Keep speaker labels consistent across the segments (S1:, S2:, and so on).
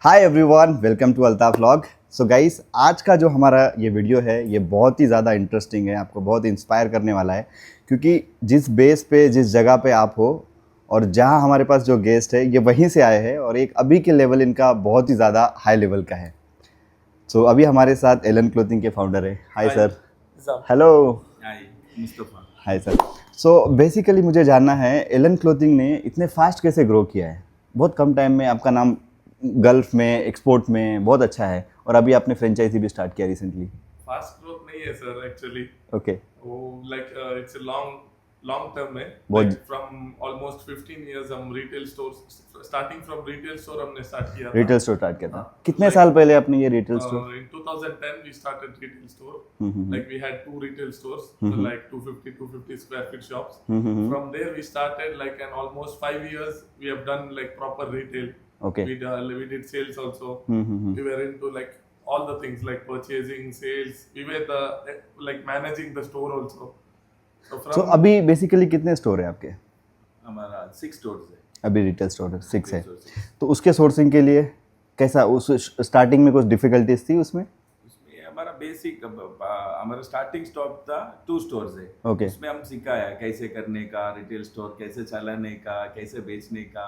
S1: Hi everyone, welcome to Altaf vlog. So guys, आज का जो हमारा ये वीडियो है ये बहुत ही ज़्यादा इंटरेस्टिंग है, आपको बहुत इंस्पायर करने वाला है। क्योंकि जिस बेस पे, जिस जगह पे आप हो और जहाँ हमारे पास जो गेस्ट है ये वहीं से आए हैं और एक अभी के लेवल इनका बहुत ही ज़्यादा हाई लेवल का है। सो अभी हमारे साथ एलन क्लोथिंग के फाउंडर है। Hi sir. Hello.
S2: Hi Mustafa.
S1: Hi sir. So basically मुझे जानना है, एलन क्लोथिंग ने इतने फास्ट कैसे ग्रो किया है? बहुत कम टाइम में आपका नाम गल्फ में, एक्सपोर्ट में बहुत अच्छा है और अभी आपने फ्रेंचाइजी भी स्टार्ट किया रिसेंटली।
S2: फास्ट ग्रोथ नहीं है सर एक्चुअली।
S1: ओके।
S2: वो like it's a long term है।
S1: बहुत-
S2: लाइक फ्रॉम ऑलमोस्ट 15 इयर्स हम retail store starting from retail store हमने स्टार्ट किया था।
S1: रिटेल स्टोर स्टार्ट किया था।
S2: हाँ,
S1: कितने
S2: like,
S1: साल पहले आपने ये retail store?
S2: In 2010 we started retail store.
S1: Mhm.
S2: Like we had 2 retail stores, like 250 square feet shops.
S1: Mhm.
S2: From there we started like and almost 5 years we have done like proper retail.
S1: Okay.
S2: We did sales also.
S1: Mhm.
S2: We were into like all the things like purchasing, sales. We were the like managing the store also.
S1: सो अभी basically कितने store है आपके?
S2: हमारा 6 stores है।
S1: अभी retail store 6 है।
S2: Six.
S1: तो उसके सोर्सिंग के लिए कैसा, उस स्टार्टिंग में कुछ डिफिकल्टीज थी उसमें?
S2: उसमें हमारा बेसिक हमारा स्टार्टिंग स्टॉप था 2 स्टोर्स है।
S1: ओके।
S2: उसमें हम सिखाया कैसे करने का, रिटेल स्टोर कैसे चलाने का, कैसे बेचने का,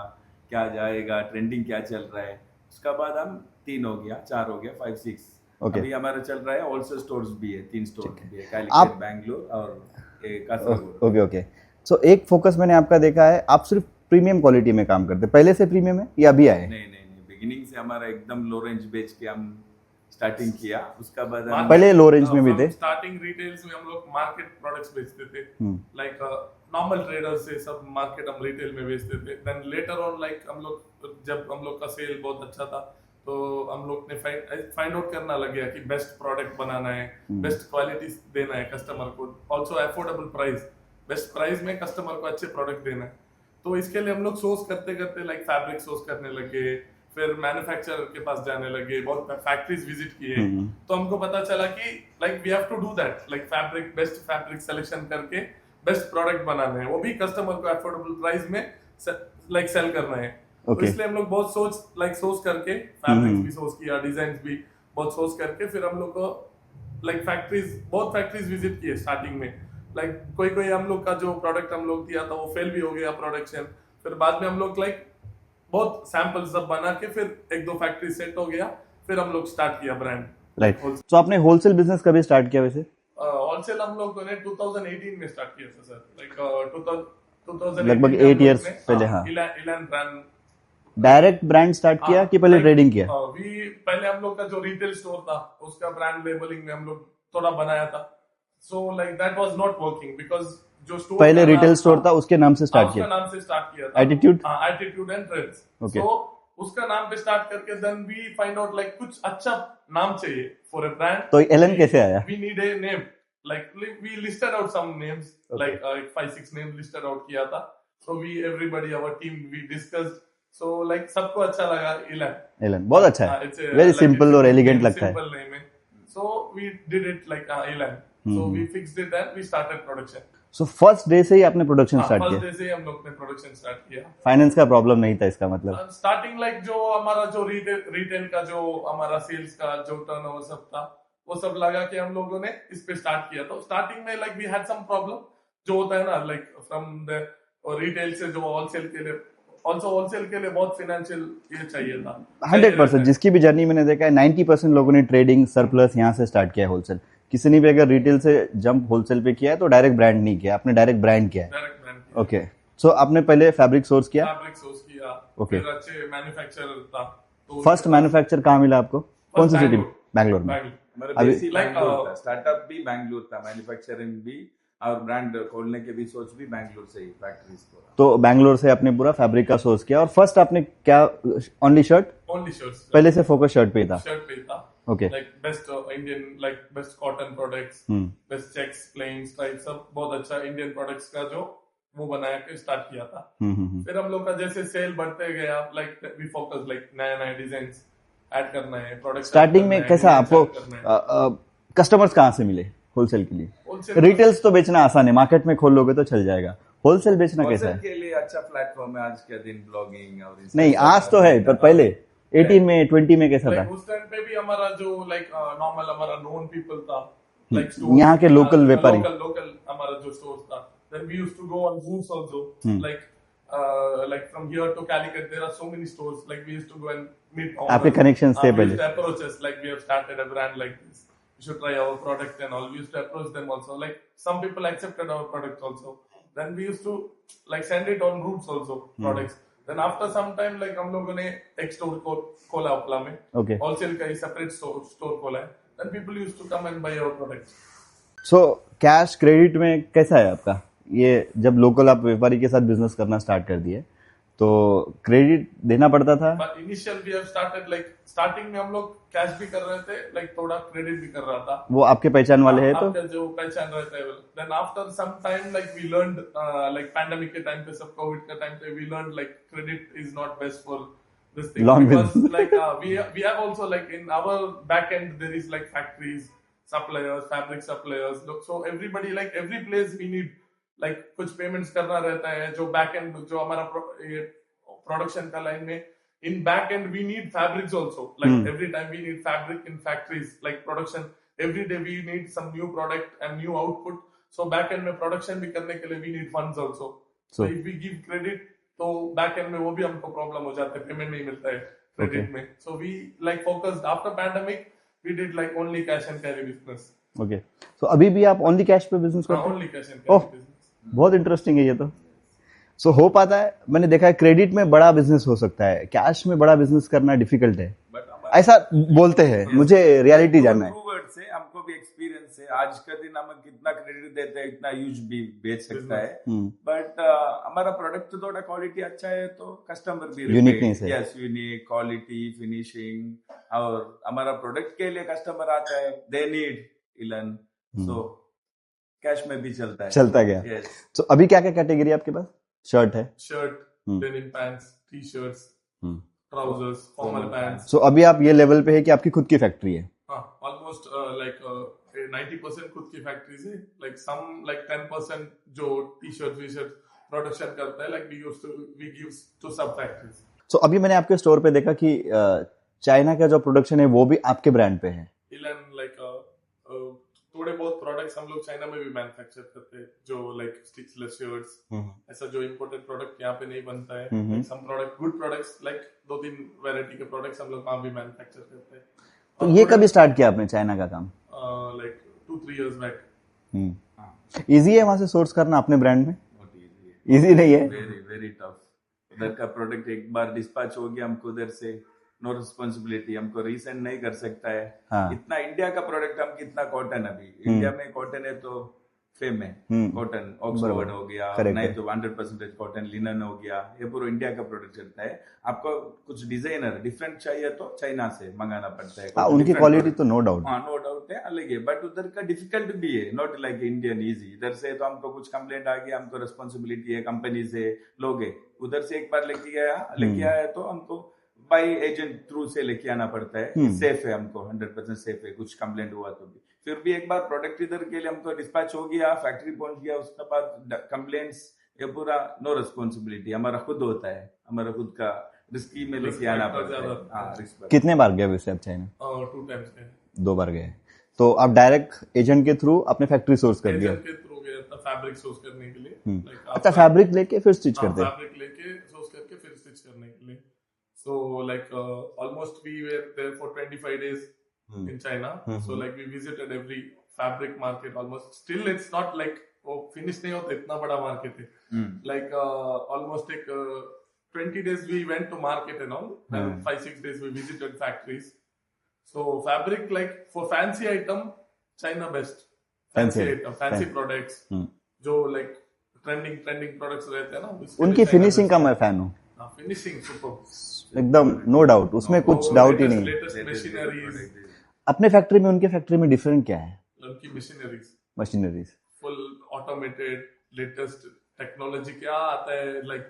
S2: क्या जाएगा, ट्रेंडिंग क्या चल रहा है। उसका बाद हम 3 हो गया, 4 हो गया, 5 6।
S1: ओके।
S2: अभी हमारा चल रहा है होलसेल स्टोर्स भी है, 3 स्टोर भी है,
S1: आप-
S2: कैलिकट, बैंगलोर और कासरगोड।
S1: Okay okay. सो एक फोकस मैंने आपका देखा है, आप सिर्फ प्रीमियम क्वालिटी में काम करते हैं। पहले से प्रीमियम है या अभी आए?
S2: नहीं, बिगिनिंग से हमारा एकदम लो रेंज बेच के हम स्टार्टिंग किया। उसका बाद
S1: पहले low range में भी थे?
S2: स्टार्टिंग रिटेल्स में हम लोग मार्केट प्रोडक्ट्स बेचते थे, लाइक नॉर्मल ट्रेडर्स से सब मार्केट हम रिटेल में बेचते थे। देन लेटर ऑन लाइक हम लोग जब हम लोग का सेल बहुत अच्छा था तो हम लोग ने फाइंड आउट करना लग गया कि बेस्ट प्रोडक्ट बनाना है, बेस्ट क्वालिटी देना है कस्टमर को, also affordable price, best price में कस्टमर को अच्छे प्रोडक्ट देना है। तो इसके लिए हम लोग सोर्स करते करते लाइक फैब्रिक सोर्स करने लगे, फिर मैन्युफैक्चरर के पास जाने लगे, बहुत फैक्ट्रीज विजिट किए। तो हमको पता चला कि like we have to do that, like fabric, best fabric selection करके बेस्ट प्रोडक्ट बनाना है, वो भी कस्टमर को अफोर्डेबल प्राइस में लाइक सेल करना है। तो इसलिए हम लोग बहुत सोच करके फैब्रिक्स भी सोच किया, डिजाइन भी बहुत सोच करके फिर हम लोग को लाइक बहुत फैक्ट्रीज विजिट किए स्टार्टिंग में। लाइक कोई हम लोग का जो प्रोडक्ट हम लोग दिया था वो फेल भी हो गया प्रोडक्शन। फिर बाद में हम लोग लाइक बहुत सैंपल सब बना के फिर 1-2 फैक्ट्री सेट हो गया, फिर हम लोग स्टार्ट किया ब्रांड।
S1: राइट। तो आपने होलसेल बिजनेस कभी स्टार्ट किया वैसे?
S2: होलसेल हम लोग ने 2018 में स्टार्ट किया था सर, लाइक 2018
S1: लगभग 8 years पहले। हाँ।
S2: इलान ब्रांड
S1: डायरेक्ट ब्रांड स्टार्ट किया कि पहले ट्रेडिंग किया?
S2: पहले हम लोग का जो रिटेल स्टोर था उसका ब्रांड लेबलिंग में हम लोग थोड़ा बनाया था। So like that was not working because जो स्टोर
S1: पहले रिटेल स्टोर था उसके नाम से स्टार्ट
S2: उसका
S1: किया?
S2: नाम से स्टार्ट किया था, attitude and trends.
S1: Okay.
S2: So उसका नाम पे स्टार्ट करके then we find out like कुछ अच्छा नाम चाहिए फॉर अ ब्रांड।
S1: तो एलन कैसे आया?
S2: We need a name, like we listed out some names, like 5-6 names listed out किया था। So we everybody our team we discussed, so like सबको अच्छा लगा
S1: एलन बहुत अच्छा है, वेरी सिंपल और एलिगेंट लगता है।
S2: सिंपल नेम है। So we did it like Allen, so we fixed it and we started production.
S1: So first day से ही आपने प्रोडक्शन स्टार्ट किया?
S2: फर्स्ट डे से ही हम लोग ने प्रोडक्शन स्टार्ट किया।
S1: फाइनेंस का प्रॉब्लम नहीं था इसका मतलब?
S2: स्टार्टिंग लाइक जो हमारा जो रिटेल का जो हमारा सेल्स का जो टर्नओवर सब था वो सब लगा के हम लोगों ने इस पे स्टार्ट किया। तो स्टार्टिंग में like we had some problem जो होता है ना, लाइक फ्रॉम द रिटेल से जो होलसेल के लिए, ऑल्सो होलसेल के लिए बहुत फाइनेंशियल ये चाहिए था।
S1: 100% जिसकी भी जर्नी मैंने देखा है 90% लोगों ने ट्रेडिंग सरप्लस यहाँ से स्टार्ट किया है। होलसेल किसी ने भी अगर रिटेल से जंप होलसेल पे किया है तो डायरेक्ट ब्रांड नहीं किया, आपने डायरेक्ट ब्रांड किया है। ओके। सो आपने पहले फैब्रिक सोर्स किया?
S2: फिर अच्छे मैन्युफैक्चरर था। तो
S1: फर्स्ट मैन्युफैक्चर कहाँ मिला आपको? कौन सी सिटी में? बैंगलोर में।
S2: अभी स्टार्टअप भी बैंगलोर था, मैन्युफैक्चरिंग भी और ब्रांड खोलने के भी सोच भी बैंगलोर से ही फैक्ट्रीज को।
S1: तो बैंगलोर से आपने पूरा फैब्रिक का सोर्स किया और फर्स्ट आपने क्या, ओनली शर्ट्स? पहले से फोकस शर्ट पे था?
S2: शर्ट पे था।
S1: Okay.
S2: Like best Indian, like best cotton products, best checks, plain stripe, सब बहुत अच्छा इंडियन प्रोडक्ट्स का जो वो बनाया के स्टार्ट किया था। फिर हम लोग का जैसे सेल बढ़ते गया, लाइक वी फोकस लाइक नया डिजाइन ऐड करना है, प्रोडक्ट
S1: स्टार्टिंग में कैसा आपको कस्टमर्स कहाँ से मिले होलसेल के लिए? रिटेल्स तो बेचना आसान है, मार्केट में खोल लोगे तो चल जाएगा। होलसेल बेचना कैसा है?
S2: के लिए अच्छा प्लेटफॉर्म है आज के दिन, ब्लॉगिंग और
S1: नहीं आज तो है, पर पहले 18 में 20 में कैसा था?
S2: लाइक उस टाइम पे भी हमारा जो लाइक नॉर्मल हमारा नोन पीपल था, लाइक
S1: यहाँ के लोकल व्यापारी,
S2: लोकल हमारा जो स्टोर था, then we used to go on routes also, like from here to Calicut there are so many stores, like we used to go and meet owners.
S1: आपके connection थे
S2: We
S1: पहले?
S2: used to approach us, like we have started a brand like this, you should try our product and all. We used to approach them also, like some people accepted our product also, then we used to like send it on routes also, products. Then after some time like हम लोगों ने एक store खोला ओखला में, wholesale का ही separate store खोला है, then people used to come and buy our products.
S1: So cash credit में कैसा है आपका? ये जब लोकल आप व्यापारी के साथ बिजनेस करना स्टार्ट कर दिए तो क्रेडिट देना पड़ता था?
S2: Initial we have started like starting में हम लोग कैश भी कर रहे थे, लाइक थोड़ा क्रेडिट भी कर रहा था।
S1: वो आपके पहचान वाले हैं तो
S2: आपके जो पहचान रहते हैं। Then after some time like we learned like pandemic के टाइम पे, सब कोविड के टाइम पे we learned like credit is not best for this thing,
S1: long
S2: because like we have also like in our back end there is like factories, suppliers, fabric suppliers, look, so everybody like every place we need like कुछ payments करना रहता है। जो back and जो हमारा production का line में in back end we need fabrics also, like every time we need fabric in factories, like production every day we need some new product and new output, so back end में production भी करने के लिए we need funds also, so if we give credit तो back and में वो भी हमको प्रॉब्लम हो जाता है, पेमेंट नहीं मिलता है क्रेडिट में। So we like focused after pandemic we did like only cash and carry business.
S1: Okay, so अभी भी आप ओनली कैश पे बिजनेस करते हैं?
S2: Only cash and carry business.
S1: बहुत इंटरेस्टिंग है ये तो। सो हो पाता है, मैंने देखा है क्रेडिट में बड़ा बिजनेस हो सकता है, कैश में बड़ा बिजनेस करना डिफिकल्ट है, ऐसा बोलते हैं। मुझे रियलिटी जानना है।
S3: से हमको भी एक्सपीरियंस है, आज का दिन हम कितना क्रेडिट देते हैं इतना यूज भी बेच सकता है, बट हमारा प्रोडक्ट तो थोड़ा क्वालिटी अच्छा है तो कस्टमर भी
S1: यूनिकनेस है।
S3: यस, यूनिक क्वालिटी फिनिशिंग, और हमारा प्रोडक्ट के लिए कस्टमर आता है, they need Elon, so cash में भी चलता
S1: गया।
S3: yes.
S1: तो अभी क्या क्या कैटेगरी आपके पास? शर्ट है,
S2: shirt, denim pants, T shirts, trousers, formal pants.
S1: So अभी आप ये लेवल पे है कि आपकी खुद की फैक्ट्री है?
S2: ऑलमोस्ट लाइक 90% खुद की फैक्ट्रीज है, लाइक सम लाइक 10% जो T shirt we shirt production करता है, लाइक वी गिव टू सब फैक्ट्रीज।
S1: सो अभी मैंने आपके स्टोर पे देखा कि चाइना का जो प्रोडक्शन है वो भी आपके ब्रांड पे है।
S2: इलन लाइक थोड़े बहुत प्रोडक्ट्स हम लोग चाइना में भी मैन्युफैक्चर करते हैं, जो लाइक स्टिचलेस शर्ट्स, ऐसा जो इंपोर्टेड प्रोडक्ट यहाँ पे नहीं बनता है। Some product, good products, like 2-3 variety के प्रोडक्ट्स हम लोग वहाँ भी मैन्युफैक्चर करते हैं।
S1: तो ये कभी स्टार्ट किया आपने चाइना का काम?
S2: Like 2-3 years back.
S1: इजी है वहां से सोर्स करना अपने ब्रांड में? इजी नहीं है,
S3: वेरी वेरी टफ। उधर का प्रोडक्ट एक बार डिस्पैच हो गया, हमको उधर से नो रिस्पॉन्सिबिलिटी, हमको रीसेंड नहीं कर सकता है। इतना इंडिया का प्रोडक्ट, हम कितना कॉटन, अभी इंडिया में कॉटन है तो फेम है, कॉटन ऑक्सफोर्ड हो गया, नहीं तो 100% कॉटन लिनन हो गया, ये पूरा इंडिया का प्रोडक्ट चलता है। आपको कुछ डिजाइनर डिफरेंट चाहिए तो चाइना से मंगाना पड़ता है।
S1: उनकी क्वालिटी तो नो डाउट,
S3: नो डाउट है, अलग है, बट उधर का डिफिकल्ट भी है, नॉट लाइक इंडियन इजी। इधर से तो हमको कुछ कंप्लेंट आ गया, हमको रिस्पॉन्सिबिलिटी है, कंपनी से लोग है, उधर से एक बार लेके आया तो हमको बाई एजेंट थ्रू से लेके आना पड़ता है। सेफ है, हमको 100% सेफ है, कुछ कंप्लेंट हुआ तो भी। फिर भी एक बार प्रोडक्ट इधर के लिए हमको डिस्पैच हो गया, फैक्ट्री पहुंच गया, उसके बाद कंप्लेंट्स, ये पूरा नो रिस्पॉन्सिबिलिटी हमारा खुद होता है, हमारा खुद का रिस्की में लेके आना पड़ता है।
S1: कितने बार गए वैसे आप चाइना?
S2: 2 times गए।
S1: 2 बार गए। तो आप डायरेक्ट एजेंट के थ्रू अपने फैक्ट्री सोर्स कर दिया?
S2: एजेंट के थ्रू गया था फैब्रिक सोर्स करने के लिए।
S1: अच्छा, फैब्रिक लेके फिर स्टिच करते हैं?
S2: फैब्रिक लेके सोर्स करके फिर स्टिच करने के लिए। So like almost we were there for 25 days in China. So like we visited every fabric market almost. Still it's not like finish नहीं होता, इतना बड़ा market है। Like almost like 20 days we went to market and all, and 5-6 days we visited factories. So fabric like for fancy item, China best. Fancy item, fancy products, जो like trending products रहते हैं ना,
S1: उनकी finishing का मैं fan हूँ।
S2: Finishing super,
S1: एकदम no doubt, उसमें कुछ डाउट ही नहीं। अपने फैक्ट्री में उनके फैक्ट्री में डिफरेंट क्या है?
S2: उनकी
S1: machineries
S2: full automated, latest technology क्या आता है, लाइक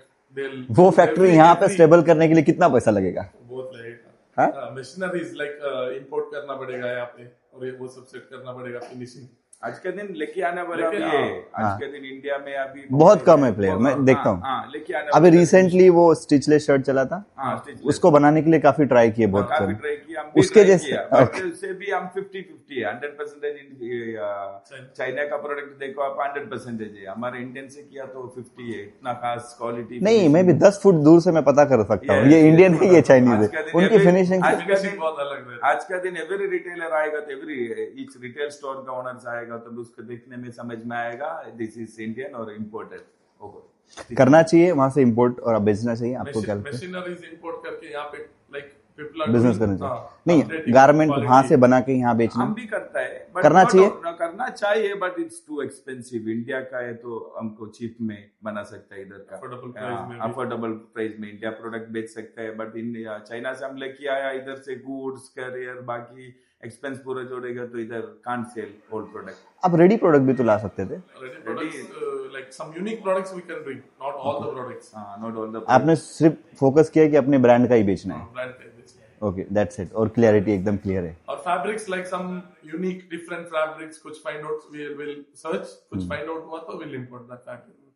S1: वो फैक्ट्री यहाँ पे स्टेबल करने के लिए कितना पैसा लगेगा?
S2: बहुत लगेगा। मशीनरीज लाइक इंपोर्ट करना पड़ेगा यहाँ पे, और ये वो सब सेट करना पड़ेगा, फिनिशिंग
S3: आज के दिन लेके आने वाला भी
S2: लेके-
S3: है।
S2: हाँ।
S3: आज के दिन इंडिया में अभी
S1: बहुत कम है प्लेयर, मैं देखता हूँ।
S3: हाँ, लेके आने
S1: अभी
S3: वाले
S1: रिसेंटली वो स्टिचलेस शर्ट चला था,
S3: हाँ, stitchless।
S1: उसको बनाने के लिए काफी ट्राई किए बहुत
S3: काफी
S1: सारे।
S3: ट्राई किया, हम भी
S1: उसके
S3: try
S1: जैसे-
S3: किया, but उससे भी हम 50-50 है। 100% चाइना का प्रोडक्ट देखो आप 100% है। हमारे इंडियन से किया तो 50 है। इतना खास क्वालिटी
S1: नहीं, मैं भी 10 फुट दूर से मैं पता कर सकता हूँ ये इंडियन है ये चाइनीज है, उनकी फिनिशिंग।
S2: फिनिशिंग बहुत अलग रहती है।
S3: आज का दिन एवरी रिटेलर आएगा तो ईच रिटेल स्टोर का ओनर्स आएगा तो उसको देखने में समझ में आएगा दिस इज इंडियन और इम्पोर्टेड।
S1: करना चाहिए वहां से इंपोर्ट और बेचना चाहिए, आपको क्या लगता है?
S2: मशीनरीज इंपोर्ट करके यहाँ पे लाइक पीपल
S1: बिजनेस करना चाहिए, नहीं गारमेंट वहां से बना के यहाँ बेचना
S3: हम भी करता है but
S1: करना
S3: not-
S1: चाहिए?
S3: करना चाहिए but it's too expensive. India का है तो हमको चीप में बना सकता है, इधर का
S2: Affordable price में भी।
S3: अफोर्डेबल प्राइस में इंडिया प्रोडक्ट बेच सकता है। बट इंडिया चाइना से हम लेके आया, इधर से गुड्स कैरियर बाकी एक्सपेंस पूरा जोड़ेगा तो इधर कांट सेल होल प्रोडक्ट।
S1: आप रेडी प्रोडक्ट भी तो ला सकते थे।
S2: ready products like some unique products we can bring, not all the products.
S3: Not all the
S1: आपने सिर्फ फोकस किया कि अपने ब्रांड का ही बेचना है।
S2: Brand के बेचने हैं।
S1: Okay, that's it. और क्लियरिटी एकदम क्लियर है।
S2: और fabrics like some unique different fabrics कुछ find out we will search, कुछ find out हुआ तो we'll import that fabric.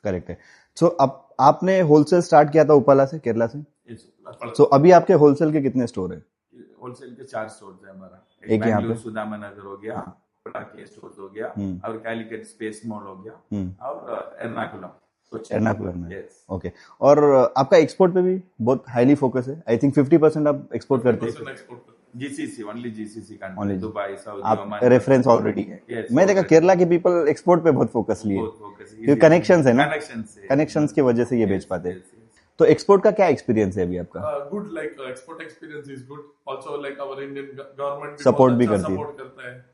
S1: Correct है। सो अब आपने होलसेल स्टार्ट किया था उपाला से, केरला से।
S3: होलसेल
S1: सो अभी आपके होलसेल के कितने स्टोर है?
S3: के 4 स्टोर्स है हमारा।
S1: एक यहाँ
S3: बैंगलोर
S1: पे?
S3: सुदामा नगर हो गया, के स्टोर हो गया और कैलिकट स्पेस मॉल हो गया और एर्नाकुलम
S1: एर्नाकुलम में।
S3: यस।
S1: ओके, और आपका एक्सपोर्ट पे भी बहुत हाईली फोकस है। आई थिंक 50% आप एक्सपोर्ट करते हैं।
S2: Person export करते हैं।
S3: GCC only GCC
S1: Only
S3: country, Dubai, Saudi,
S1: आप
S3: ओमान।
S1: रेफरेंस ऑलरेडी है।
S3: Yes,
S1: मैं देखा
S3: already।
S1: केरला के पीपल एक्सपोर्ट पे बहुत फोकस लिए,
S3: बहुत focus है।
S1: क्योंकि कनेक्शंस है ना,
S3: Connections है।
S1: कनेक्शंस की वजह से ये बेच पाते हैं।
S3: Yes, yes।
S1: तो एक्सपोर्ट का क्या एक्सपीरियंस है अभी आपका?
S2: Good like export experience is good. Also like our Indian government
S1: Support भी
S2: बहुत अच्छा
S1: करती है।
S2: support करता है।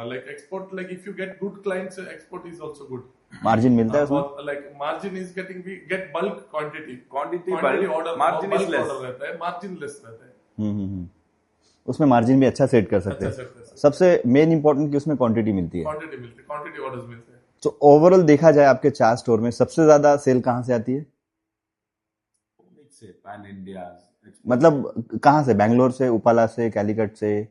S2: Like export like if you get good clients, export is also good.
S1: Margin मिलता है उसमें?
S2: Like margin is getting we get bulk quantity.
S3: Quantity
S2: Quantity
S3: bulk,
S2: order
S3: margin is
S2: bulk
S3: less।
S2: order रहता है, margin less रहता है।
S1: उसमें margin भी अच्छा सेट कर सकते
S2: अच्छा
S1: हैं।
S2: सकते हैं।
S1: सबसे मेन इंपॉर्टेंट कि उसमें क्वांटिटी मिलती है।
S2: Quantity मिलती है, quantity orders मिलते हैं।
S1: तो ओवरऑल देखा जाए आपके 4 स्टोर में सबसे ज्यादा सेल कहाँ से आती है?
S3: Mix है, pan India।
S1: मतलब कहाँ से? बैंगलोर से, उपाला से, कैलिकट से,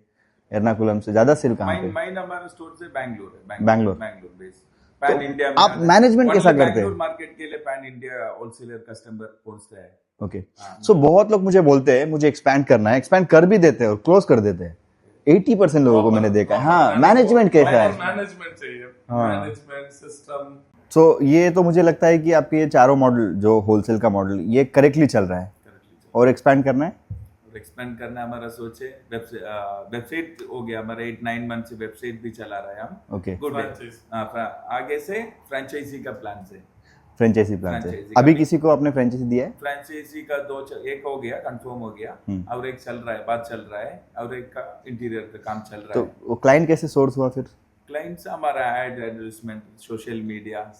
S1: एर्नाकुलम से ज्यादा सेल कहाँ पे?
S3: माइन हमारा स्टोर से बैंगलोर है।
S1: Bangalore.
S3: Bangalore base pan India में।
S1: आप मैनेजमेंट कैसा करते हैं?
S3: बैंगलोर मार्केट के लिए पैन इंडिया होलसेलर कस्टमर पहुंचता है।
S1: ओके, सो बहुत लोग मुझे बोलते हैं मुझे एक्सपैंड करना है, एक्सपैंड कर भी देते हैं और क्लोज कर देते हैं। 80% लोगों को मैंने देखा है। हाँ, मैनेजमेंट कैसा है?
S2: मैनेजमेंट चाहिए,
S1: हाँ।
S2: Management system.
S1: सो ये तो मुझे लगता है कि आपके ये चारों मॉडल जो होलसेल का मॉडल ये करेक्टली चल रहा है और एक्सपैंड करना है।
S3: एक्सपेंड करना हमारा सोच है। वेबसाइट हो गया हमारा 8-9 मंथ से वेबसाइट भी चला रहा है हम।
S1: Okay,
S3: good
S2: Franchise।
S3: आगे से फ्रेंचाइजी का प्लान से।
S1: फ्रेंचाइजी प्लान से
S3: Franchisee
S1: अभी
S3: का-
S1: किसी को आपने फ्रेंचाइजी दिया है?
S3: फ्रेंचाइजी का एक हो गया, कंफर्म हो गया और एक चल रहा है, बात चल रहा है और एक का इंटीरियर का काम चल रहा
S1: तो
S3: है।
S1: वो क्लाइंट कैसे सोर्स हुआ फिर?
S3: क्लाइंट्स हमारा एड एडवर्टाइजमेंट सोशल मीडिया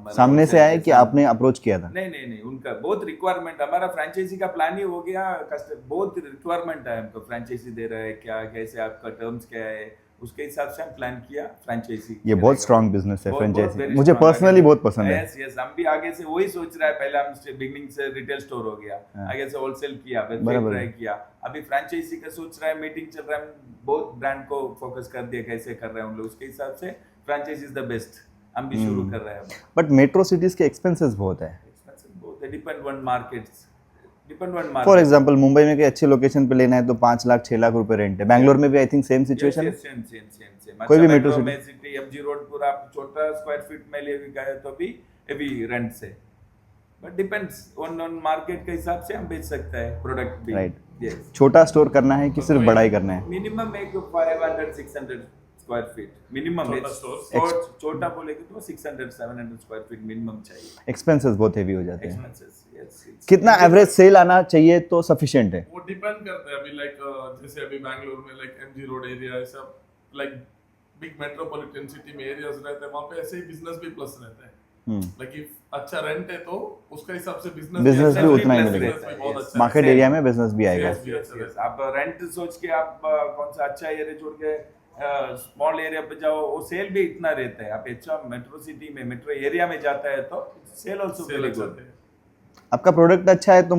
S1: सामने से आए कि आपने अप्रोच किया था?
S3: नहीं उनका बहुत रिक्वायरमेंट। हमारा फ्रेंचाइजी का प्लान ही हो गया। बहुत रिक्वायरमेंट है हमको, फ्रेंचाइजी दे रहा है क्या, कैसे आपका टर्म्स क्या है, उसके हिसाब से हम प्लान किया फ्रेंचाइजी।
S1: ये बहुत स्ट्रांग बिजनेस है
S3: बहुत- बहुत
S1: फ्रेंचाइजी,
S3: very
S1: मुझे
S3: strong
S1: पर्सनली
S3: है।
S1: बहुत पसंद है।
S3: यस हम भी आगे से वही सोच रहा है। पहले हम बिगनिंग से रिटेल स्टोर हो गया, आगे से होलसेल किया, वेबसाइट
S1: बराबर।
S3: ट्राई किया, अभी फ्रेंचाइजी का सोच रहा है, मीटिंग चल रहा है। बहुत ब्रांड को फोकस कर दिया कैसे कर रहे हैं हम लोग, उसके हिसाब से फ्रेंचाइजी इज द बेस्ट। हम भी शुरू कर रहे हैं।
S1: बट मेट्रो सिटीज के एक्सपेंसेस बहुत है।
S3: एक्सपेंसिव बहुत है, depend one markets, depend one
S1: for
S3: market.
S1: Example Mumbai में कोई अच्छी लोकेशन पे लेना है तो 5 लाख 6 लाख रुपए रेंट है। बैंगलोर में भी आई थिंक सेम सिचुएशन है।
S3: सेम
S1: कोई भी metro city।
S3: में सिटी एमजी रोड पूरा आप छोटा स्क्वायर फीट में ले भी गए तो भी हेवी रेंट से। बट डिपेंड्स ऑन मार्केट के हिसाब से हम बेच सकते हैं प्रोडक्ट भी।
S1: Right।
S3: यस
S1: छोटा स्टोर करना है कि सिर्फ बड़ा ही करना है?
S3: मिनिमम एक 500-600 स्क्वायर फीट मिनिमम है।
S2: छोटा store।
S3: छोटा बोलेगे तो 600-700 स्क्वायर फीट मिनिमम चाहिए।
S1: एक्सपेंसेस बहुत हेवी हो जाते हैं।
S3: Expenses yes.
S1: कितना एवरेज सेल आना चाहिए तो सफिशिएंट है?
S2: वो डिपेंड करता है। अभी लाइक जैसे अभी बैंगलोर में लाइक एमजी रोड एरिया है सब, लाइक बिग मेट्रोपॉलिटन सिटी में एरियाज रहते हैं, वहाँ पे ऐसे ही बिजनेस भी प्लस रहता है। लाइक इफ अच्छा रेंट है तो उसके हिसाब से
S1: Business भी उतना ही मिलेगा।
S2: बहुत अच्छा
S1: मार्केट एरिया में बिजनेस भी आएगा।
S2: Sales भी अच्छा रहता है।
S3: आप रेंट सोच के आप कौन सा अच्छा एरिया छोड़ के स्मॉल एरिया पे जाओ, वो सेल भी इतना रहता है। आप अच्छा मेट्रो सिटी में मेट्रो एरिया में जाता है तो सेल आल्सो
S2: Sale
S3: वेरी
S2: अच्छा
S3: गुड।
S2: है।
S1: आपका प्रोडक्ट अच्छा है तो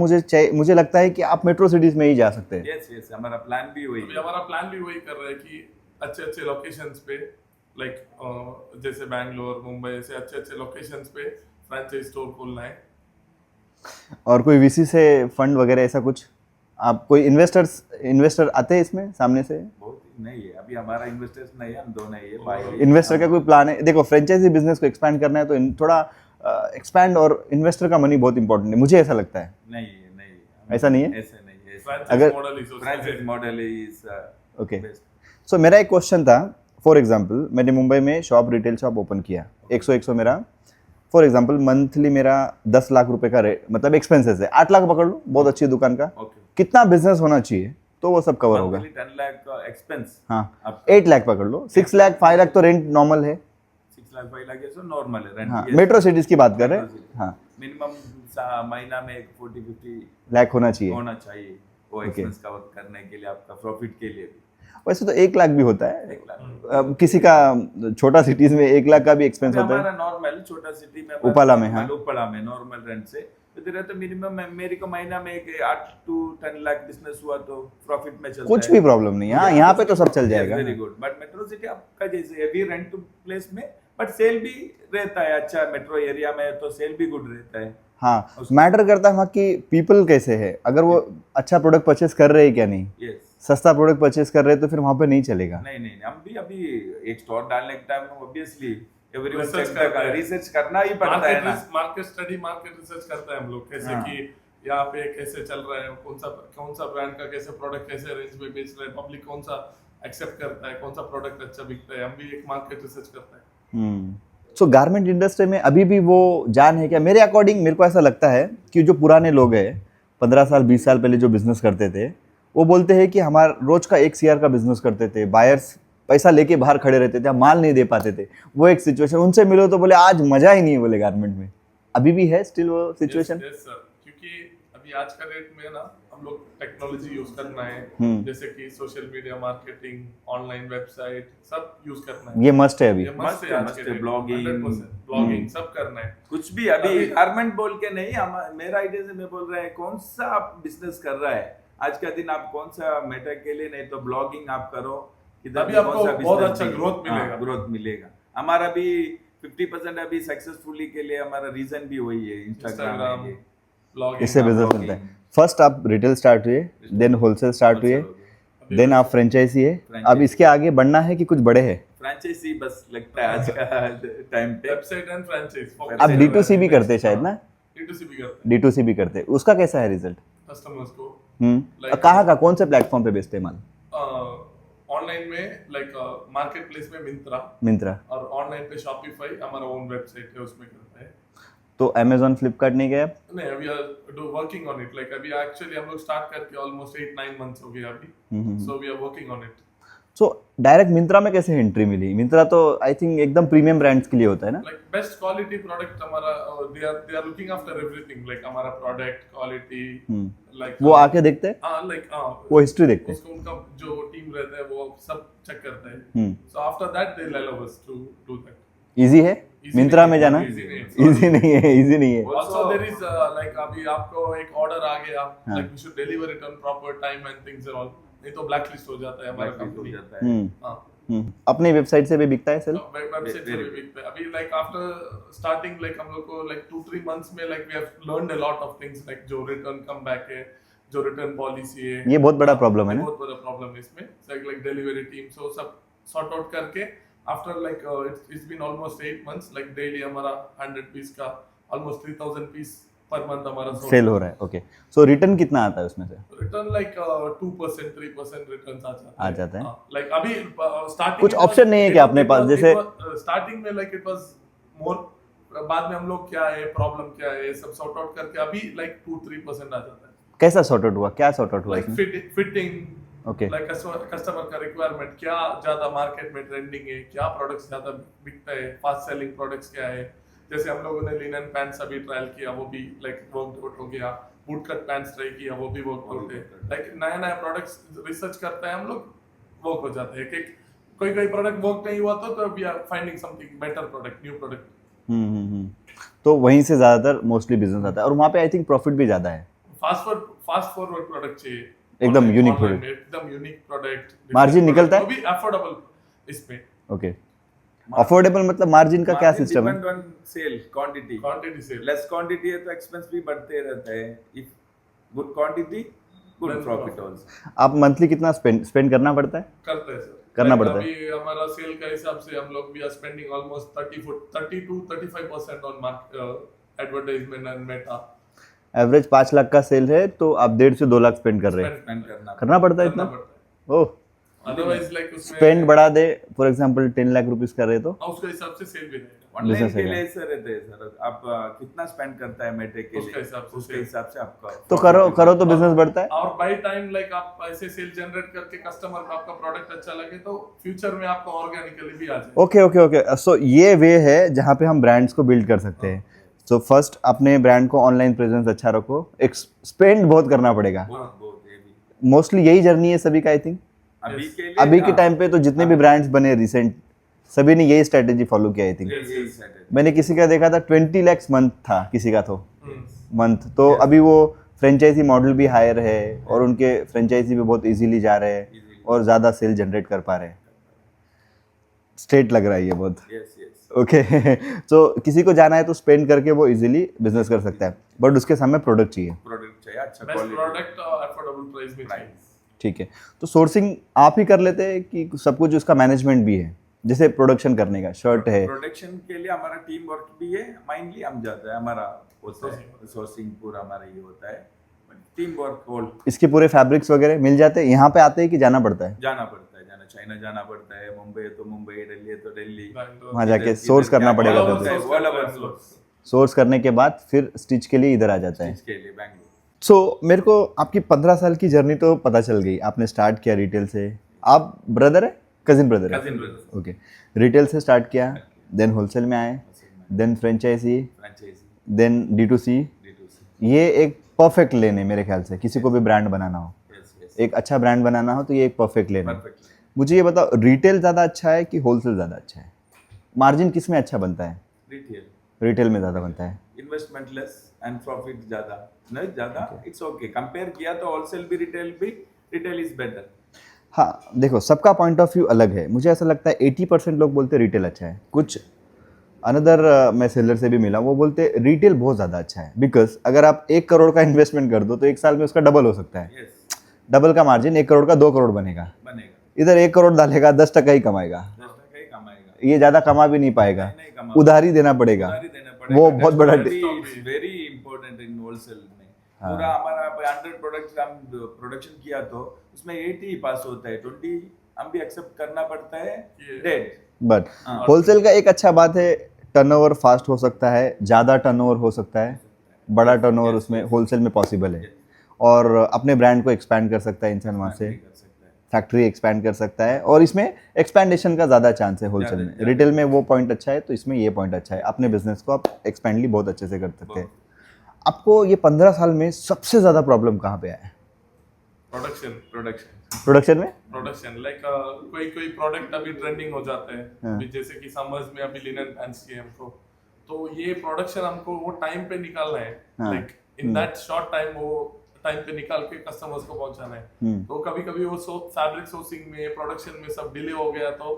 S1: मुझे लगता है कि आप मेट्रो सिटीज में ही जा सकते हैं।
S3: यस हमारा प्लान भी वही
S2: अभी
S3: है।
S2: हमारा प्लान भी वही कर रहा है कि अच्छे अच्छे लोकेशंस पे लाइक जैसे बैंगलोर मुंबई ऐसे अच्छे अच्छे लोकेशंस पे फ्रेंचाइज स्टोर खोलना है।
S1: और कोई वीसी से फंड वगैरह ऐसा कुछ, आप कोई इन्वेस्टर आते हैं इसमें सामने से?
S3: बहुत नहीं है अभी हमारा इन्वेस्टर्स नहीं है, हम दो नहीं है भाई।
S1: इन्वेस्टर का कोई प्लान है? देखो फ्रेंचाइजी बिजनेस को एक्सपैंड करना है तो थोड़ा एक्सपैंड और इन्वेस्टर का मनी बहुत इंपॉर्टेंट है, मुझे ऐसा लगता है।
S3: नहीं
S1: ऐसा नहीं है?
S3: ऐसे नहीं है।
S2: फ्रेंचाइज
S1: अगर-
S2: model is
S3: franchise model is
S1: okay, so मेरा एक क्वेश्चन था। फॉर एग्जांपल मैंने मुंबई में रिटेल शॉप ओपन किया, 100 मेरा फॉर एग्जांपल मंथली मेरा 10 लाख रुपए का रेट, मतलब एक्सपेंसेस है 8 लाख पकड़ लो, बहुत अच्छी दुकान का।
S3: ओके
S1: कितना बिजनेस होना चाहिए तो वो सब कवर होगा?
S3: 10 लाख का एक्सपेंस
S1: हाँ,
S3: आप
S1: 8 लाख पकड़ लो, 6 लाख 5 लाख तो रेंट नॉर्मल है।
S3: 6 लाख 5 लाख ऐसा नॉर्मल है रेंट।
S1: हाँ, मेट्रो सिटीज की बात कर रहे हैं। हाँ,
S3: मिनिमम महीना में 40-50
S1: लाख होना चाहिए।
S3: होना चाहिए वो एक्सपेंस कवर करने के लिए, आपका प्रॉफिट के लिए भी।
S1: वैसे तो 1 लाख भी होता है,
S3: 1 लाख
S1: अब किसी का छोटा सिटीज में 1 लाख का भी एक्सपेंस होता है।
S3: हमारा नॉर्मल छोटा सिटी में
S1: उपाला में, हाँ।
S3: उपाला में नॉर्मल रेंट से इधर तो मिनिमम मेरे को महीना में 8 to 10 लाख बिजनेस हुआ तो प्रॉफिट में चलता है।
S1: कुछ भी प्रॉब्लम नहीं है, हाँ, यहाँ पे तो सब चल जाएगा।
S3: Very good. But metro city आपका जैसे हेवी रेंट टू प्लेस में, बट सेल भी रहता है अच्छा, मेट्रो एरिया में तो सेल भी गुड रहता है।
S1: हाँ, मैटर करता है वहाँ की पीपल कैसे है, अगर वो अच्छा प्रोडक्ट परचेस कर रहे हैं क्या नहीं,
S3: यस
S1: सस्ता प्रोडक्ट परचेस कर रहे हैं तो फिर वहाँ पे नहीं चलेगा।
S3: नहीं हम भी अभी एक स्टोर डालने के टाइम ऑब्वियसली एवरीवन
S2: Research करता है।
S3: रिसर्च करना ही पड़ता है ना।
S2: मार्केट स्टडी मार्केट रिसर्च करते हैं हम लोग, कैसे
S3: हाँ।
S2: कि यहाँ पे कैसे चल रहा है, कौन सा ब्रांड का कैसे प्रोडक्ट कैसे रेंज में बेच रहे हैं, पब्लिक कौन सा एक्सेप्ट करता है, कौन सा प्रोडक्ट अच्छा बिकता है, हम भी एक मार्केट रिसर्च करते हैं।
S1: सो गारमेंट इंडस्ट्री में अभी भी वो जान है क्या? मेरे अकॉर्डिंग मेरे को ऐसा लगता है कि जो पुराने लोग हैं 15 साल 20 साल पहले जो बिजनेस करते थे, वो बोलते हैं कि हमारा रोज का 1 CR का बिजनेस करते थे, बायर्स पैसा लेके बाहर खड़े रहते थे, हम माल नहीं दे पाते थे। वो एक सिचुएशन, उनसे मिलो तो बोले आज मजा ही नहीं है, बोले गारमेंट में अभी भी है स्टिल वो सिचुएशन।
S2: यस सर, क्योंकि अभी आज का डेट में ना हम लोग टेक्नोलॉजी यूज करना है, जैसे कि social media marketing, online website सब यूज करना है।
S1: ये मस्ट है अभी।
S2: ये मस्त है आज
S3: मस्त
S2: के
S3: है,
S2: डेट में,
S3: ब्लॉगिंग
S2: 100% ब्लॉगिंग सब करना है।
S3: कुछ भी अभी गारमेंट बोल के नहीं, हम मेरा आइडिया से मैं बोल रहा है कौन सा आप बिजनेस कर रहा है आज का दिन, आप कौन सा मैटर के लिए, नहीं तो ब्लॉगिंग आप करो, इधर
S2: अभी
S3: भी
S2: आपको
S3: कौन सा
S2: बहुत
S3: business
S2: अच्छा
S3: भी-
S2: growth मिलेगा।
S3: हाँ, growth मिलेगा। हमारा भी 50% अभी सक्सेसफुली के लिए हमारा रीजन भी वही है, इंस्टाग्राम
S2: इंस्टाग्राम
S3: है।
S2: ब्लॉगिंग
S1: इससे बिजनेस
S3: blogging।
S1: बनता है। फर्स्ट आप रिटेल स्टार्ट हुए, देन होलसेल स्टार्ट हुए, देन आप फ्रेंचाइजी है, अब इसके आगे बढ़ना है कि कुछ बड़े है?
S3: फ्रेंचाइजी बस लगता है आज का टाइम पे।
S2: Website and franchise.
S1: आप D2C भी करते हैं शायद ना?
S2: D2C भी करते हैं
S1: D2C भी करते हैं, उसका कैसा है रिजल्ट?
S2: कस्टमर्स को।
S1: कहाँ का कौन से प्लेटफॉर्म पे बेचते हैं माल?
S2: ऑनलाइन में लाइक मार्केट प्लेस में
S1: मिंत्रा,
S2: और ऑनलाइन पे शॉपिफाई हमारा ओन वेबसाइट है, उसमें करते हैं।
S1: तो अमेजोन फ्लिपकार्ट नहीं गए आप?
S2: नहीं, अभी वर्किंग ऑन इट, लाइक अभी एक्चुअली हम लोग स्टार्ट करके ऑलमोस्ट 8-9 मंथ्स हो गए अभी, so we are working on it.
S1: So direct Myntra में कैसे एंट्री मिली? मिंत्रा तो आई थिंक एकदम प्रीमियम ब्रांड्स के लिए होता है ना?
S2: लाइक बेस्ट क्वालिटी प्रोडक्ट हमारा, they are looking after everything, like हमारा प्रोडक्ट क्वालिटी, लाइक
S1: वो आके देखते हैं,
S2: हाँ लाइक
S1: वो हिस्ट्री देखते हैं।
S2: उसको उनका जो टीम रहता है वो सब चेक करता है,
S1: hmm,
S2: so after that they allow us to do that.
S1: Easy है
S2: Easy
S1: मिंत्रा
S2: नहीं
S1: में
S2: है,
S1: जाना?
S2: easy नहीं है।
S1: इजी नहीं है, इजी नहीं है।
S2: Also there is like अभी आपको एक ऑर्डर आ गया,
S1: हाँ।
S2: like we should deliver it on proper time and things and all, नहीं तो ब्लैकलिस्ट हो जाता है हमारा
S3: Blacklist हो
S2: कंपनी।
S3: जाता है।
S2: हाँ,
S1: अपनी वेबसाइट से भी बिकता है सेल?
S2: वेबसाइट से
S3: Very
S2: भी बिकते हैं। अभी like after starting like हम लोग को like 2-3 months में like we have learned a lot of things, like जो return come back है, जो रिटर्न पॉलिसी है,
S1: ये बहुत बड़ा प्रॉब्लम है
S2: ये
S1: ना?
S2: बहुत बड़ा प्रॉब्लम है इसमें, like डिलीवरी टीम, सो सब सॉर्ट आउट करके after like it's been almost 8 months, like daily हमारा 100 पीस का ऑलमोस्ट 3000 पीस पर मंथ हमारा
S1: सेल हो रहा है। ओके, सो रिटर्न कितना आता है उसमें से?
S2: रिटर्न लाइक 2% 3% रिटर्न
S1: आ जाता है?
S2: लाइक अभी स्टार्टिंग
S1: कुछ option नहीं है क्या अपने पास? जैसे
S2: स्टार्टिंग में लाइक इट वाज मोर, बाद में हम लोग क्या है प्रॉब्लम क्या है सब सॉर्ट आउट करके अभी लाइक 2-3% आ जाता है।
S1: कैसा सॉर्ट आउट हुआ, क्या सॉर्ट आउट हुआ
S2: लाइक
S1: इसमें?
S2: फिटिंग,
S1: ओके,
S2: लाइक कस्टमर का रिक्वायरमेंट, क्या ज्यादा मार्केट में ट्रेंडिंग है, क्या प्रोडक्ट्स ज्यादा बिकता है, फास्ट सेलिंग प्रोडक्ट्स क्या है। जैसे हम लोगों ने लिनन पैंट्स अभी ट्रायल किया, वो भी लाइक वर्क आउट हो गया, बूट कट पैंट्स ट्राई किया, वो भी वर्क आउट है। लाइक नया नया प्रोडक्ट्स रिसर्च करते हैं हम लोग, वर्क हो जाता है। कि कोई प्रोडक्ट वर्क नहीं हुआ तो we are finding something better product, new product.
S1: तो वहीं से ज्यादातर मोस्टली बिजनेस आता है और वहाँ पे आई थिंक प्रॉफिट भी ज्यादा है।
S2: फास्ट फॉरवर्ड प्रोडक्ट चाहिए,
S1: एकदम
S2: Online-
S1: unique
S2: online
S1: product।
S2: में एकदम यूनिक प्रोडक्ट,
S1: Margin निकलता है?
S2: वो भी अफोर्डेबल इसमें।
S1: ओके, अफोर्डेबल मतलब मार्जिन का क्या सिस्टम है?
S3: Depend on sale quantity
S2: quantity से
S3: लेस क्वांटिटी है तो एक्सपेंस भी बढ़ते रहता है if good quantity good
S2: Then
S3: profit
S2: profit.
S3: Also
S1: आप मंथली कितना स्पेंड करना पड़ता है?
S2: करते हैं सर।
S1: करना
S2: Like
S1: पड़ता है।
S2: अभी हमारा सेल का हिसाब से हम लोग we are spending almost 30 to 35% on advertisement and Meta.
S1: Average 5 lakh का सेल है तो आप 1.5 से 2 लाख स्पेंड कर रहे हैं।
S3: स्पेंड करना
S1: करना पड़ता है
S2: करना
S1: इतना?
S2: पड़ता है।
S1: ओह,
S2: अदरवाइज लाइक उसमें
S1: स्पेंड बढ़ा दे, फॉर एग्जांपल 10 लाख रुपीस कर रहे तो
S2: उसके हिसाब से सेल भी रहेगा।
S3: ऑनलाइन
S1: business
S3: के
S1: है
S3: लिए ऐसे रहते हैं सर आप कितना स्पेंड करता है मेटे के
S2: उसके
S3: लिए
S2: हिसाब से
S3: उसके
S2: sale।
S3: हिसाब से आपका
S1: तो करो तो बिजनेस बढ़ता है।
S2: और बाय टाइम लाइक आप ऐसे सेल जनरेट करके कस्टमर को आपका प्रोडक्ट अच्छा लगे तो फ्यूचर में आपका ऑर्गेनिकली भी आ जाए।
S1: ओके ओके ओके, सो ये वे है जहाँ पे हम ब्रांड्स को बिल्ड कर सकते हैं। सो फर्स्ट अपने ब्रांड को ऑनलाइन प्रेजेंस अच्छा रखो, एक स्पेंड बहुत करना पड़ेगा।
S3: बहुत ये भी
S1: मोस्टली यही जर्नी है सभी का आई थिंक।
S3: अभी के लिए
S1: अभी के
S3: हाँ,
S1: टाइम पे तो जितने भी ब्रांड्स बने रिसेंट, सभी ने यही स्ट्रेटेजी फॉलो किया आई थिंक।
S3: यही strategy।
S1: मैंने किसी का देखा था 20 lakhs मंथ था किसी का तो
S2: हम्म।
S1: मंथ, तो अभी वो फ्रेंचाइजी मॉडल भी हायर है और उनके फ्रेंचाइजी भी बहुत इजीली जा रहे हैं
S3: Easily।
S1: और ज़्यादा सेल जनरेट कर पा रहे हैं। स्ट्रेट लग रहा है ये बहुत।
S3: यस यस
S1: ओके तो किसी को जाना है तो स्पेंड करके वो इजीली बिजनेस कर सकता है, बट उसके सामने प्रोडक्ट चाहिए।
S3: प्रोडक्ट चाहिए अच्छा
S2: बेस्ट
S3: क्वालिटी
S2: प्रोडक्ट और अफोर्डेबल प्राइस भी चाहिए।
S1: ठीक है, तो सोर्सिंग आप ही कर लेते हैं कि सब कुछ उसका मैनेजमेंट भी है, जैसे प्रोडक्शन करने का शर्ट है?
S3: प्रोडक्शन के लिए हमारा टीम वर्क भी है माइंडली हम जाता है हमारा होता है सोर्सिंग पूरा हमारा ये होता है टीम वर्क होल
S1: इसके पूरे फैब्रिक्स वगैरह मिल जाते हैं यहाँ पे आते हैं कि जाना पड़ता है?
S3: जाना पड़ता है जाना चाइना जाना पड़ता है मुंबई है तो मुंबई दिल्ली है तो दिल्ली
S2: बैंगलोर
S1: वहाँ जाके
S3: इधर-
S1: सोर्स
S3: इधर
S1: करना
S3: क्या-
S1: पड़ेगा
S3: all over
S1: फिर।
S3: source, all over source।
S1: Source करने के बाद फिर स्टिच के लिए इधर आ जाता है।
S3: इसके लिए बैंगलोर
S1: सो मेरे को आपकी 15 साल की जर्नी तो पता चल गई, आपने स्टार्ट किया रिटेल से। आप ब्रदर है, कजिन ब्रदर है?
S3: कजिन ब्रदर
S1: ओके, रिटेल से स्टार्ट किया, देन होलसेल में आए, then franchise,
S3: franchise
S1: then D2C।
S3: D2C
S1: ये एक परफेक्ट लेन है मेरे ख्याल से, किसी को भी ब्रांड बनाना हो,
S3: यस यस
S1: एक अच्छा ब्रांड बनाना हो तो ये एक परफेक्ट लेन है।
S3: परफेक्ट
S1: मुझे ये बताओ, रिटेल ज़्यादा अच्छा है कि होलसेल ज़्यादा अच्छा है? मार्जिन किस में अच्छा बनता है?
S3: रिटेल
S1: रिटेल में ज़्यादा बनता है।
S3: इन्वेस्टमेंट लेस एंड प्रॉफिट ज्यादा नहीं ज्यादा इट्स ओके कंपेयर किया तो होलसेल भी रिटेल इज बेटर
S1: हाँ देखो, सबका पॉइंट ऑफ व्यू अलग है। मुझे ऐसा लगता है 80% लोग बोलते हैं रिटेल अच्छा है, कुछ अनदर मैं सेलर से भी मिला, वो बोलते हैं रिटेल बहुत ज़्यादा अच्छा है। बिकॉज अगर आप 1 करोड़ का इन्वेस्टमेंट कर दो तो 1 साल में उसका डबल हो सकता है।
S3: यस
S1: डबल का मार्जिन, 1 करोड़ का 2 करोड़ बनेगा।
S3: बनेगा
S1: इधर 1 करोड़ डालेगा 10% ही कमाएगा,
S3: 10% ही कमाएगा
S1: ये ज़्यादा कमा भी नहीं पाएगा,
S3: नहीं कमा
S1: उधारी देना पड़ेगा।
S3: उधारी देना पड़ेगा
S1: वो बहुत बड़ा
S3: वेरी इंपॉर्टेंट इन होलसेल में पूरा हमारा 100 प्रोडक्ट हम प्रोडक्शन किया तो उसमें 80 पास होता है 20 हम भी एक्सेप्ट करना पड़ता है डेड
S1: बट
S3: हाँ।
S1: होलसेल का एक अच्छा बात है, टर्नओवर फास्ट हो सकता है, ज़्यादा टर्नओवर हो सकता है, बड़ा टर्नओवर उसमें होलसेल में पॉसिबल है, और अपने ब्रांड को एक्सपैंड कर सकता है इंसान वहाँ से,
S3: कर सकता है
S1: फैक्ट्री एक्सपैंड कर सकता है, और इसमें एक्सपेंडेशन का ज़्यादा चांस है होलसेल में।
S3: ज़्यादा।
S1: रिटेल में वो पॉइंट अच्छा है तो इसमें ये पॉइंट अच्छा है, अपने बिजनेस को आप एक्सपेंडली बहुत अच्छे से कर सकते हैं। आपको ये 15 साल में सबसे ज़्यादा प्रॉब्लम कहाँ पे आया है? प्रोडक्शन में?
S2: प्रोडक्शन लाइक कोई प्रोडक्ट अभी ट्रेंडिंग हो जाते हैं
S1: हाँ।
S2: अभी जैसे कि समर्स में अभी लिनन पैंट्स की हमको, तो ये प्रोडक्शन हमको वो टाइम पे निकालना है,
S1: हाँ।
S2: Like in that short time वो टाइम पे निकाल के कस्टमर्स को पहुंचाना है। तो कभी कभी वो फैब्रिक सोर्सिंग में प्रोडक्शन में सब डिले हो गया तो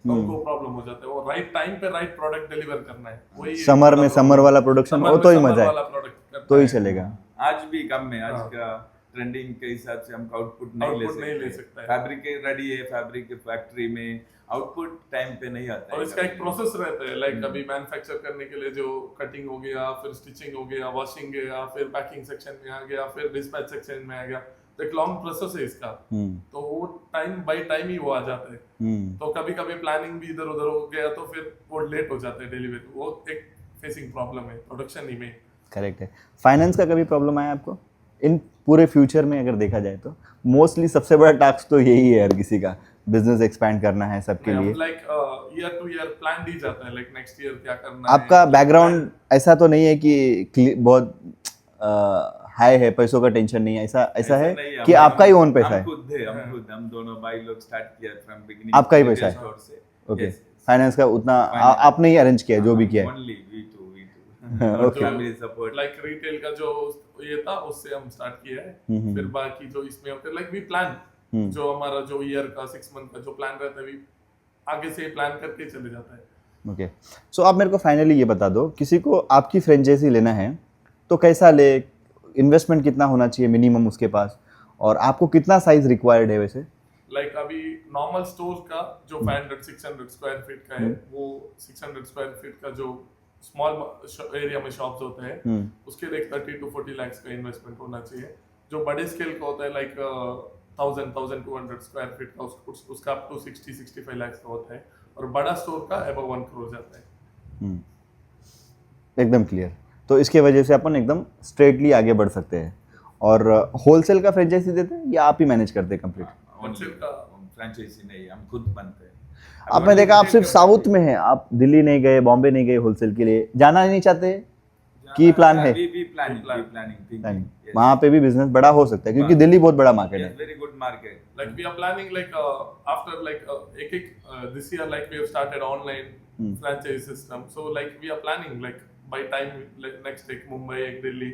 S2: उनको प्रॉब्लम हो जाता है। वो राइट टाइम पे राइट प्रोडक्ट डिलीवर करना है, वही
S1: समर में समर वाला प्रोडक्शन हो तो ही मजा है,
S2: है
S1: तो ही चलेगा।
S3: आज भी कम है आज
S2: हाँ।
S3: का ट्रेंडिंग के हिसाब से हम आउटपुट नहीं ले सकते
S2: है।
S3: फैब्रिक रेडी है फैब्रिक फैक्ट्री में आउटपुट टाइम पे नहीं आता
S2: और
S3: है
S2: इसका एक प्रोसेस रहता है, लाइक अभी मैन्युफैक्चर करने के लिए जो कटिंग हो गया, फिर स्टिचिंग हो गया, वॉशिंग गया, फिर पैकिंग सेक्शन में आ गया, फिर डिस्पैच सेक्शन में आ गया, तो एक लॉन्ग प्रोसेस है इसका। तो वो टाइम बाय टाइम ही वो आ जाता है। तो कभी कभी प्लानिंग भी इधर उधर हो गया तो फिर वो लेट हो जाता है डिलीवरी, वो एक फेसिंग प्रॉब्लम है प्रोडक्शन ही में।
S1: करेक्ट है। फाइनेंस का कभी प्रॉब्लम आया आपको इन पूरे फ्यूचर में? अगर देखा जाए तो मोस्टली सबसे बड़ा टास्क तो यही है हर किसी का, बिजनेस एक्सपैंड करना है सबके लिए।
S2: Like year to year plan दी जाता है, लाइक नेक्स्ट ईयर क्या करना
S1: आपका
S2: है।
S1: बैकग्राउंड ऐसा तो नहीं है कि बहुत हाई है, पैसों का टेंशन नहीं है, ऐसा है
S3: नहीं,
S1: कि आपका ही ओन पैसा है?
S3: हम दोनों भाई लोग स्टार्ट किया फ्रॉम बिगिनिंग
S1: आपका ही पैसा है? ओके, फाइनेंस का उतना आपने ही अरेंज किया जो भी किया है?
S3: Only we two
S1: Okay.
S3: Family support
S2: like retail का जो ये था उससे हम स्टार्ट किया है। फिर बाकी जो इसमें होते लाइक वी प्लान जो हमारा जो ईयर का 6 मंथ का जो प्लान रहता है, वी आगे से प्लान करके चले जाता है।
S1: ओके, सो आप मेरे को फाइनली ये बता दो, किसी को आपकी फ्रेंचाइजी लेना है तो कैसा ले, इन्वेस्टमेंट कितना होना चाहिए मिनिमम उसके पास, और आपको कितना साइज रिक्वायर्ड है वैसे?
S2: लाइक अभी नॉर्मल स्टोर का जो 500-600 स्क्वायर फीट का है, वो 600 स्क्वायर फीट का जो स्मॉल एरिया में शॉप्स होते हैं उसके लिए 30 to 40 लाख का इन्वेस्टमेंट होना चाहिए। जो बड़े स्केल का होता है लाइक 1000-1200 स्क्वायर फीट का उसका अप टू 60-65 लाख का होता है, और बड़ा स्टोर का अबव 1 करोड़ जाता है।
S1: एकदम क्लियर। तो इसके वजह से अपन एकदम स्ट्रेटली आगे बढ़ सकते हैं। और होलसेल का फ्रेंचाइजी देते हैं या आप ही मैनेज करते हैं कंप्लीट?
S2: होलसेल का
S3: फ्रेंचाइजी नहीं, हम खुद बनते हैं।
S1: आपने देखा आप सिर्फ साउथ में हैं, आप दिल्ली नहीं गए, बॉम्बे नहीं गए होलसेल के लिए, जाना नहीं चाहते की प्लान है?
S3: प्लानिंग
S1: वहाँ पे भी बिजनेस बड़ा हो सकता है क्योंकि दिल्ली बहुत बड़ा मार्केट है।
S3: Very good market.
S2: Like we are planning like after like this year like we have started online franchise system, so like we are planning like by time like next एक मुंबई एक दिल्ली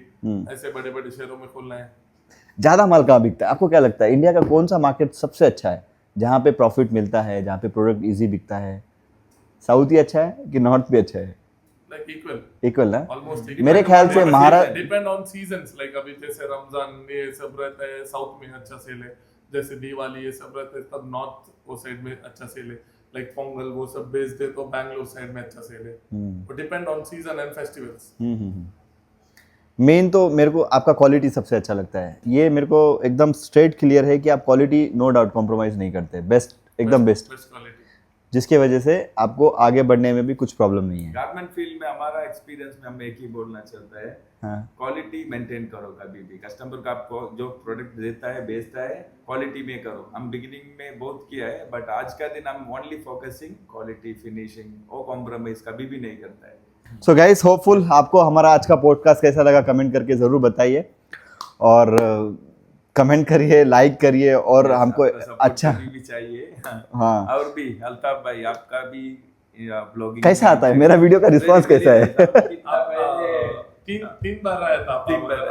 S2: ऐसे बड़े बड़े शहरों में खोलना है।
S1: ज़्यादा माल कहाँ बिकता है आपको क्या लगता है? इंडिया का कौन सा मार्केट सबसे अच्छा है जहाँ पे प्रॉफिट मिलता है, जहाँ पे प्रोडक्ट इजी बिकता है? साउथ ही अच्छा है कि नॉर्थ भी अच्छा है?
S2: Like equal
S1: इक्वल ना?
S2: almost
S1: मेरे ख्याल से Maharashtra
S2: depend on seasons, like अभी जैसे रमजान ये सब रहता है साउथ में अच्छा सेल है, जैसे दिवाली ये सब रहता है तब नॉर्थ वो साइड में अच्छा सेल है, लाइक पोंगल वो सब बेस्ड है तो बैंगलोर साइड में अच्छा सेल है। वो depend on season and festivals.
S1: Main तो मेरे को आपका क्वालिटी सबसे अच्छा लगता है, ये मेरे को एकदम स्ट्रेट क्लियर है कि आप क्वालिटी नो डाउट कॉम्प्रोमाइज़ नहीं करते, बेस्ट एकदम बेस्ट,
S2: क्वालिटी
S1: जिसके वजह से आपको आगे बढ़ने में भी कुछ प्रॉब्लम नहीं है।
S3: गारमेंट फील्ड में हमारा एक्सपीरियंस में हम एक ही बोलना चाहता है, क्वालिटी मेंटेन करो कभी भी। कस्टमर का आपको जो प्रोडक्ट देता है बेचता है क्वालिटी में करो। हम बिगिनिंग में बहुत किया है बट आज का दिन हम ओनली फोकसिंग क्वालिटी फिनिशिंग, वो कॉम्प्रोमाइज कभी भी नहीं करता है।
S1: सो गाइस, होपफुल आपको हमारा आज का पॉडकास्ट कैसा लगा कमेंट करके ज़रूर बताइए, और कमेंट करिए, लाइक करिए, और हमको अच्छा
S3: भी चाहिए।
S1: हाँ,
S3: और भी अल्ताफ भाई आपका भी ब्लॉगिंग
S1: कैसा आता है मेरा वीडियो का रिस्पांस कैसा है?
S2: तीन बार आया था,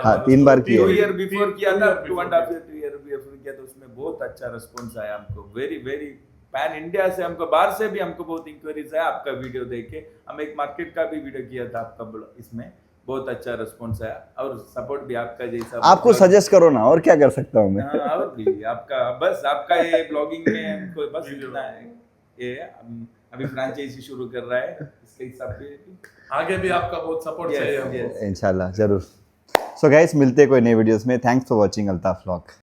S1: हाँ 3 बार किया
S3: 2
S1: है।
S3: ईयर बिफोर किया था, 2.5 ईयर बिफोर किया था, उसमें बहुत अच्छा रिस्पॉन्स आया हमको। वेरी वेरी पैन इंडिया से, हमको बाहर से भी हमको बहुत इंक्वायरीज है आपका वीडियो देख के। हम एक मार्केट का भी वीडियो किया था आपका, इसमें बहुत अच्छा रिस्पॉन्स आया और सपोर्ट भी आपका जैसा।
S1: आपको सजेस्ट करो ना, और क्या कर सकता हूँ मैं?
S3: हाँ, और भी आपका बस आपका ये ब्लॉगिंग में हमको बस इतना है, ये अभी फ्रैंचाइजी शुरू कर रहा है, इसके हिसाब से
S2: आगे भी आपका बहुत सपोर्ट चाहिए हमको।
S1: इंशाल्लाह जरूर। सो गाइस, मिलते हैं कोई नए वीडियोस में। Thanks for watching Altaf vlog.